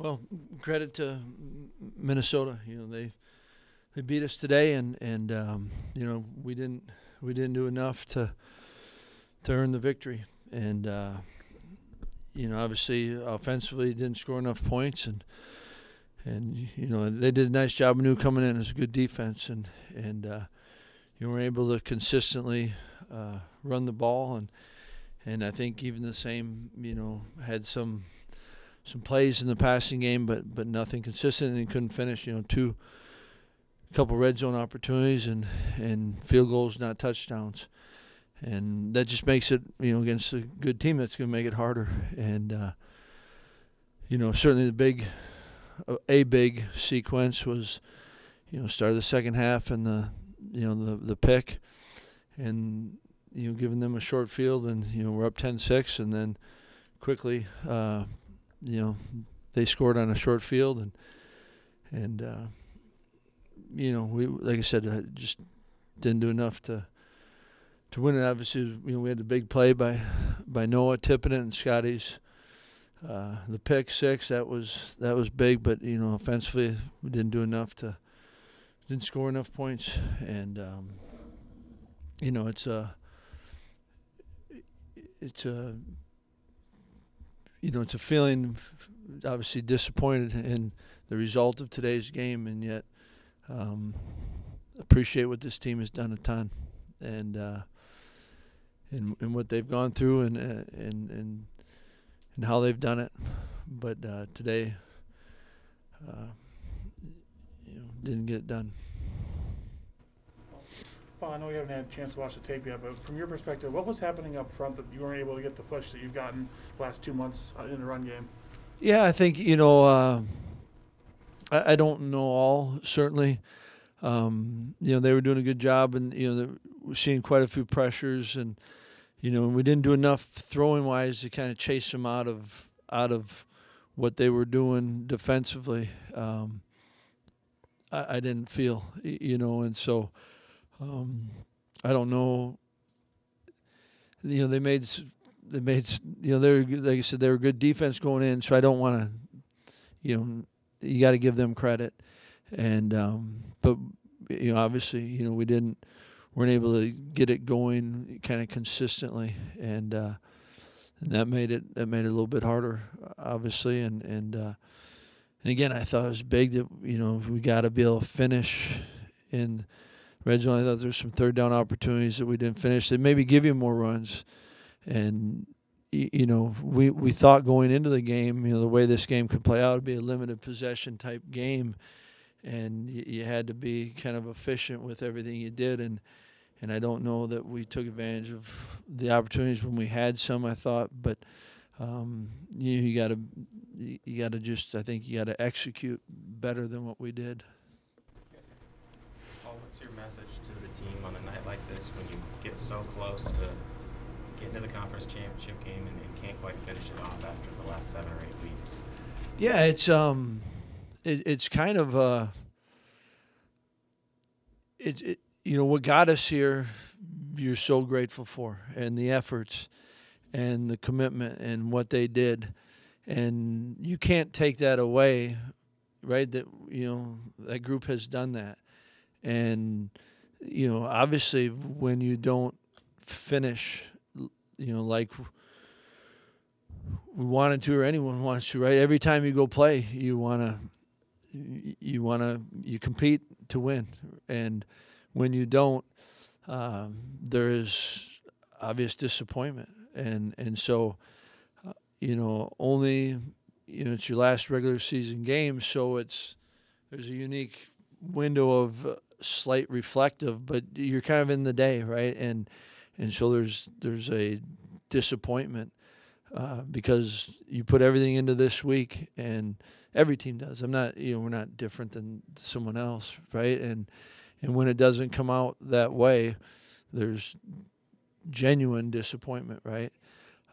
Well, credit to Minnesota. They beat us today, and we didn't do enough to earn the victory. And obviously offensively didn't score enough points, and they did a nice job. New coming in as a good defense, and you were able to consistently run the ball, and I think even the same had some plays in the passing game, but nothing consistent, and couldn't finish. Couple red zone opportunities and field goals, not touchdowns, and that just makes it against a good team that's going to make it harder. And certainly a big sequence was start of the second half and the pick, and giving them a short field, and we're up 10-6, and then quickly they scored on a short field, and we, like I said, just didn't do enough to win it. Obviously, we had the big play by Noah tipping it, and Scotty's the pick six. That was big, but offensively we didn't do enough didn't score enough points, and it's a feeling, obviously disappointed in the result of today's game, and yet appreciate what this team has done a ton, and what they've gone through, and how they've done it. But today, didn't get it done. Paul, I know you haven't had a chance to watch the tape yet, but from your perspective, what was happening up front that you weren't able to get the push that you've gotten the last 2 months in the run game? Yeah, I think I don't know all, certainly. They were doing a good job, and we're seeing quite a few pressures, and we didn't do enough throwing wise to kind of chase them out of what they were doing defensively. I didn't feel, and so I don't know. They made they were, like I said, they were good defense going in, so I don't want to, you got to give them credit, and but obviously we weren't able to get it going kind of consistently, and that made it a little bit harder, obviously, and again, I thought it was big that we got to be able to finish in red zone. I thought there's some third down opportunities that we didn't finish that maybe give you more runs, and we thought going into the game, the way this game could play out would be a limited possession type game, and you had to be kind of efficient with everything you did, and I don't know that we took advantage of the opportunities when we had some, I thought, but you got to just, I think you got to execute better than what we did. Paul, what's your message to the team on a night like this when you get so close to getting to the conference championship game and can't quite finish it off after the last 7 or 8 weeks? Yeah, it's kind of what got us here. You're so grateful for, and the efforts, and the commitment, and what they did, and you can't take that away, right? That that group has done that, and obviously when you don't finish, like we wanted to, or anyone wants to, right? Every time you go play, you compete to win, and when you don't, there is obvious disappointment, and so only it's your last regular season game, so there's a unique window of slight reflective, but you're kind of in the day, right? And so there's a disappointment because you put everything into this week, and every team does. We're not different than someone else, right? And when it doesn't come out that way, there's genuine disappointment, right?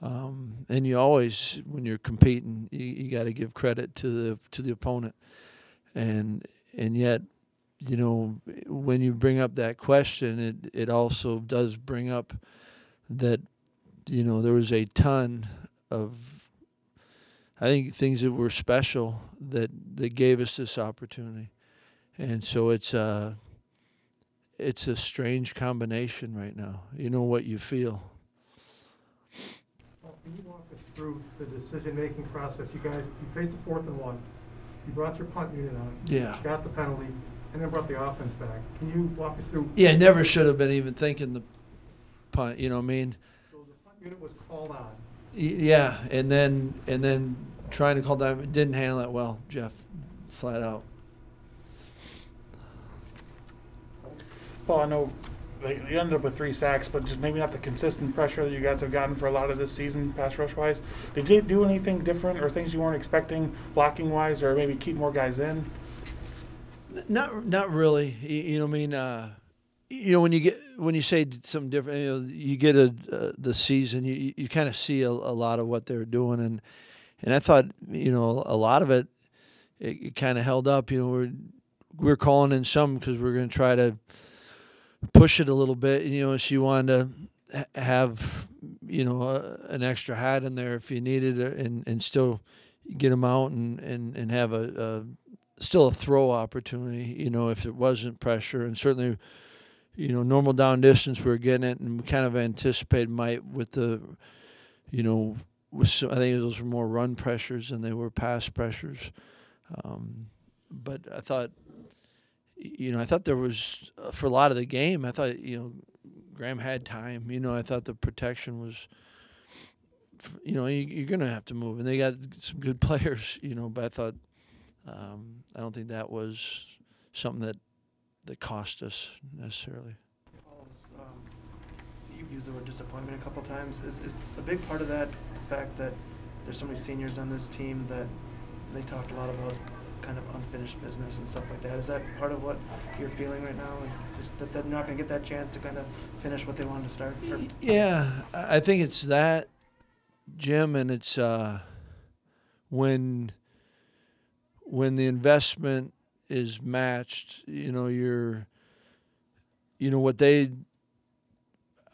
And you always, when you're competing, you got to give credit to the opponent, and yet, when you bring up that question, it also does bring up that there was a ton of, I think things that were special that gave us this opportunity. And so it's a strange combination right now. You know what you feel. Well, can you walk us through the decision-making process? You faced a 4th and 1. You brought your punt unit on. Yeah. Got the penalty, and then brought the offense back. Can you walk us through? Yeah, never should have been even thinking the punt. You know what I mean? So the punt unit was called on. Yeah, and then trying to call down, didn't handle it well, Jeff, flat out. Paul, I know you ended up with 3 sacks, but just maybe not the consistent pressure that you guys have gotten for a lot of this season, pass rush wise. Did you do anything different or things you weren't expecting, blocking wise, or maybe keep more guys in? Not really. You know what I mean? You know, when you say something different, you know, you get the season, you kind of see a lot of what they're doing, and I thought, you know, a lot of it kind of held up. You know, we're calling in some because we're going to try to push it a little bit. You know, she wanted to have, you know, an extra hat in there if you needed it, and still get them out and have still a throw opportunity. You know, if it wasn't pressure, and certainly, you know, normal down distance, we were getting it, and we kind of anticipated might with the, you know, I think those were more run pressures than they were pass pressures. But I thought, you know, there was, for a lot of the game, I thought, you know, Graham had time. You know, I thought the protection was, you know, you're going to have to move. And they got some good players, you know, but I thought, I don't think that was something that cost us necessarily. You've used the word disappointment a couple times. Is a big part of that the fact that there's so many seniors on this team that they talked a lot about kind of unfinished business and stuff like that? Is that part of what you're feeling right now, and just that they're not going to get that chance to kind of finish what they wanted to start? Yeah, I think it's that, Jim, and it's when the investment is matched, you know what they,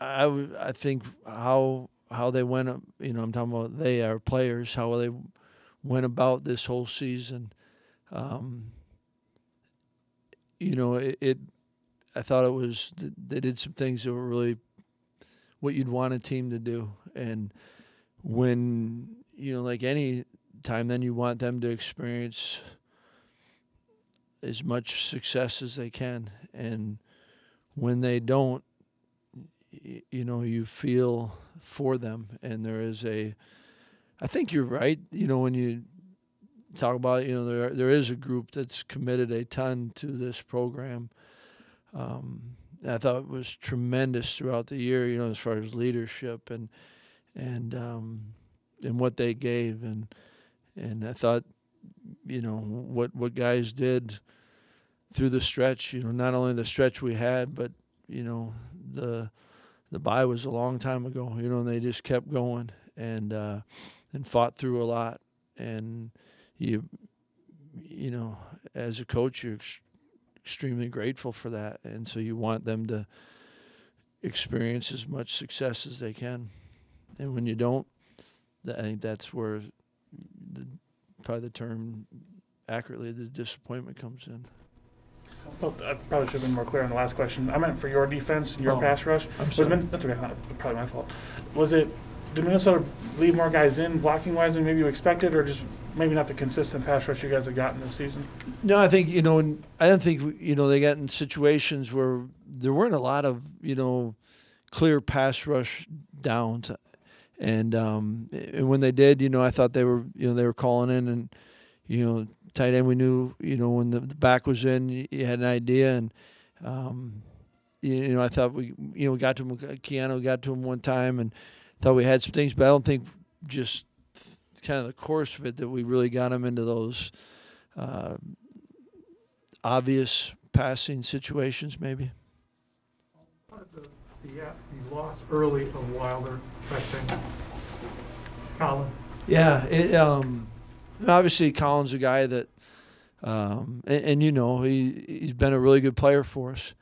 I think how they went, you know, I'm talking about they are players, how they went about this whole season. You know, I thought it was, they did some things that were really what you'd want a team to do. And when, you know, like any time, then you want them to experience as much success as they can. And when they don't, you know, you feel for them. And there is I think you're right, you know, when you talk about, you know, there is a group that's committed a ton to this program. I thought it was tremendous throughout the year, you know, as far as leadership and what they gave, and I thought, you know, what guys did through the stretch, you know, not only the stretch we had, but, you know, the bye was a long time ago, you know, and they just kept going and fought through a lot. And you know, as a coach, you're extremely grateful for that, and so you want them to experience as much success as they can. And when you don't, I think that's where probably the term accurately, the disappointment comes in. Well, I probably should have been more clear on the last question. I meant for your defense and your pass rush. I'm sorry. That's okay. Probably my fault. Did Minnesota leave more guys in blocking wise than maybe you expected, or just maybe not the consistent pass rush you guys have gotten this season? No, I think, you know, I don't think, you know, they got in situations where there weren't a lot of, you know, clear pass rush downs. And when they did, you know, I thought they were calling in, and, you know, tight end, we knew, you know, when the back was in, you had an idea. And, you know, I thought we got to him, Keanu got to him one time, and thought we had some things, but I don't think just kind of the course of it that we really got him into those obvious passing situations maybe. Part of the loss early of Wilder, I think. Colin. Yeah, obviously Colin's a guy that, and you know, he's been a really good player for us,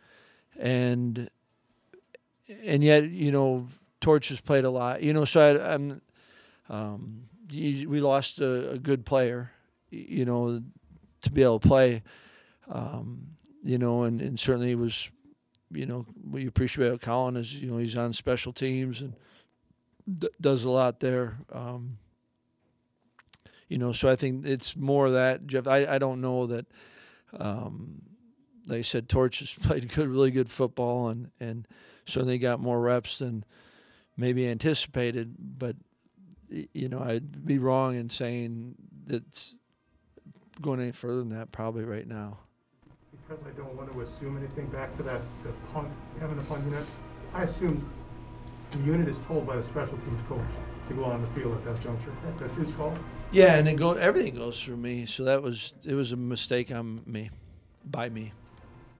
and yet, you know, Torch has played a lot, you know, so I'm we lost a good player, you know, to be able to play, you know, and certainly it was, you know, what you appreciate about Colin is, you know, he's on special teams and does a lot there. You know, so I think it's more of that, Jeff. I don't know that, like I said, Torch has played really good football and certainly got more reps than maybe anticipated. But, you know, I'd be wrong in saying that's going any further than that probably right now. Because I don't want to assume anything back to that, the punt, having a punt unit, I assume the unit is told by the special teams coach to go on the field at that juncture. That's his call? Yeah, and everything goes through me. So it was a mistake by me.